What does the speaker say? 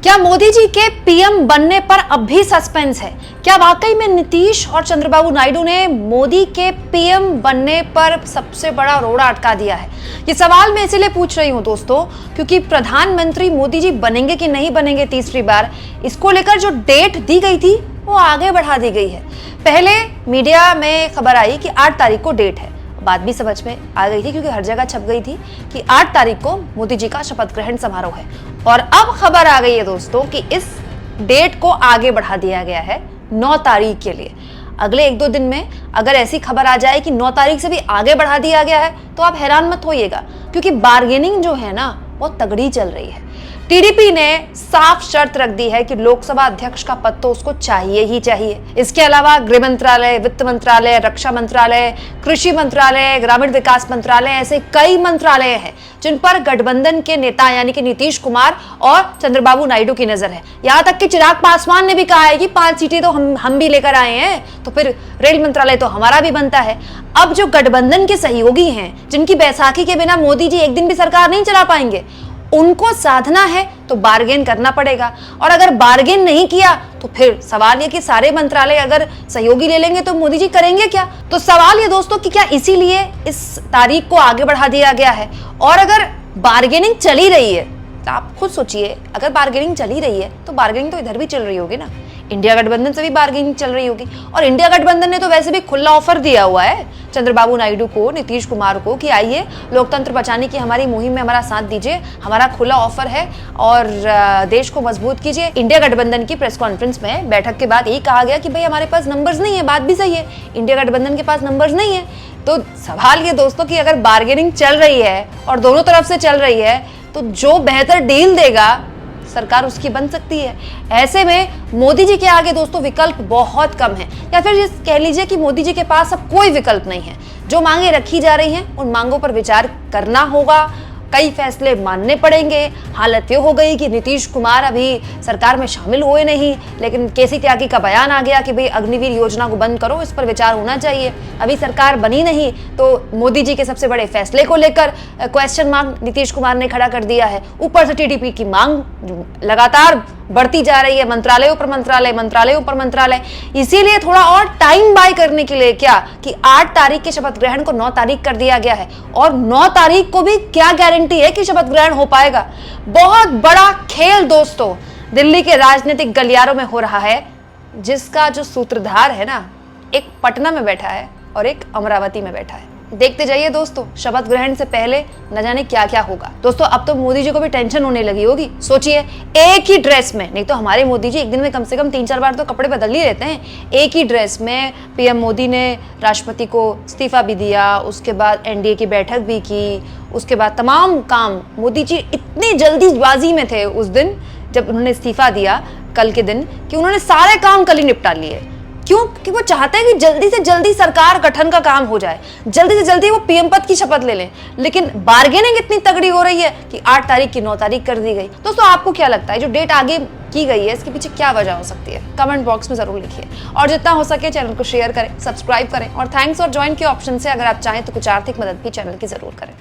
क्या मोदी जी के पीएम बनने पर अब भी सस्पेंस है? क्या वाकई में नीतीश और चंद्रबाबू नायडू ने मोदी के पीएम बनने पर सबसे बड़ा रोड़ा अटका दिया है? ये सवाल मैं इसीलिए पूछ रही हूं दोस्तों, क्योंकि प्रधानमंत्री मोदी जी बनेंगे कि नहीं बनेंगे तीसरी बार, इसको लेकर जो डेट दी गई थी वो आगे बढ़ा दी गई है। पहले मीडिया में खबर आई कि 8 तारीख को डेट है। बात भी समझ में आ गई थी क्योंकि हर जगह छप गई थी कि 8 तारीख को मोदी जी का शपथ ग्रहण समारोह है। और अब खबर आ गई है दोस्तों कि इस डेट को आगे बढ़ा दिया गया है 9 तारीख के लिए। अगले 1-2 दिन में अगर ऐसी खबर आ जाए कि 9 तारीख से भी आगे बढ़ा दिया गया है तो आप हैरान मत होइएगा, क्योंकि बार्गेनिंग जो है ना वो तगड़ी चल रही है। टीडीपी ने साफ शर्त रख दी है कि लोकसभा अध्यक्ष का पद तो उसको चाहिए ही चाहिए। इसके अलावा गृह मंत्रालय, वित्त मंत्रालय, रक्षा मंत्रालय, कृषि मंत्रालय, ग्रामीण विकास मंत्रालय, ऐसे कई मंत्रालय हैं जिन पर गठबंधन के नेता यानी कि नीतीश कुमार और चंद्रबाबू नायडू की नजर है। यहां तक कि चिराग पासवान ने भी कहा है कि 5 सीटें तो हम भी लेकर आए हैं, तो फिर रेल मंत्रालय तो हमारा भी बनता है। अब जो गठबंधन के सहयोगी हैं, जिनकी बैसाखी के बिना मोदी जी एक दिन भी सरकार नहीं चला पाएंगे, उनको साधना है तो बार्गेन करना पड़ेगा। और अगर बार्गेन नहीं किया तो फिर सवाल ये कि सारे मंत्रालय अगर सहयोगी ले लेंगे तो मोदी जी करेंगे क्या? तो सवाल ये दोस्तों कि क्या इसीलिए इस तारीख को आगे बढ़ा दिया गया है? और अगर बार्गेनिंग चली रही है तो आप खुद सोचिए, अगर बार्गेनिंग चली रही है तो बार्गेनिंग तो इधर भी चल रही होगी ना, इंडिया गठबंधन से भी बार्गेनिंग चल रही होगी। और इंडिया गठबंधन ने तो वैसे भी खुला ऑफर दिया हुआ है चंद्रबाबू नायडू को, नीतीश कुमार को कि आइए लोकतंत्र बचाने की हमारी मुहिम में हमारा साथ दीजिए, हमारा खुला ऑफर है और देश को मजबूत कीजिए। इंडिया गठबंधन की प्रेस कॉन्फ्रेंस में बैठक के बाद यही कहा गया कि भाई हमारे पास नंबर्स नहीं है। बात भी सही है, इंडिया गठबंधन के पास नंबर्स नहीं है। तो सवाल ये दोस्तों कि अगर बार्गेनिंग चल रही है और दोनों तरफ से चल रही है तो जो बेहतर डील देगा सरकार उसकी बन सकती है। ऐसे में मोदी जी के आगे दोस्तों विकल्प बहुत कम है, या फिर कह लीजिए कि मोदी जी के पास अब कोई विकल्प नहीं है। जो मांगे रखी जा रही हैं उन मांगों पर विचार करना होगा, कई फैसले मानने पड़ेंगे। हालत ये हो गई कि नीतीश कुमार अभी सरकार में शामिल हुए नहीं, लेकिन केसी त्यागी का बयान आ गया कि भाई अग्निवीर योजना को बंद करो, इस पर विचार होना चाहिए। अभी सरकार बनी नहीं तो मोदी जी के सबसे बड़े फैसले को लेकर क्वेश्चन मार्क नीतीश कुमार ने खड़ा कर दिया है। ऊपर से टीडीपी की मांग लगातार बढ़ती जा रही है, मंत्रालयों पर मंत्रालय, मंत्रालयों पर मंत्रालय। इसीलिए थोड़ा और टाइम बाय करने के लिए क्या कि 8 तारीख के शपथ ग्रहण को 9 तारीख कर दिया गया है। और 9 तारीख को भी क्या गारंटी है कि शपथ ग्रहण हो पाएगा? बहुत बड़ा खेल दोस्तों दिल्ली के राजनीतिक गलियारों में हो रहा है, जिसका जो सूत्रधार है ना, एक पटना में बैठा है और एक अमरावती में बैठा है। देखते जाइए दोस्तों, शपथ ग्रहण से पहले न जाने क्या क्या होगा। दोस्तों अब तो मोदी जी को भी टेंशन होने लगी होगी। सोचिए, एक ही ड्रेस में, नहीं तो हमारे मोदी जी एक दिन में कम से कम 3-4 बार तो कपड़े बदल ही लेते हैं। एक ही ड्रेस में पीएम मोदी ने राष्ट्रपति को इस्तीफा भी दिया, उसके बाद एनडीए की बैठक भी की, उसके बाद तमाम काम मोदी जी इतनी जल्दीबाजी में थे उस दिन जब उन्होंने इस्तीफा दिया कल के दिन, कि उन्होंने सारे काम कल ही निपटा लिए। क्यों? कि वो चाहते हैं कि जल्दी से जल्दी सरकार गठन का काम हो जाए, जल्दी से जल्दी वो पीएम पद की शपथ ले लें। लेकिन बार्गेनिंग इतनी तगड़ी हो रही है कि 8 तारीख की 9 तारीख कर दी गई। दोस्तों आपको क्या लगता है जो डेट आगे की गई है इसके पीछे क्या वजह हो सकती है? कमेंट बॉक्स में जरूर लिखिए और जितना हो सके चैनल को शेयर करें, सब्सक्राइब करें और थैंक्स और ज्वाइन के ऑप्शन से अगर आप चाहें तो कुछ आर्थिक मदद भी चैनल की जरूर करें।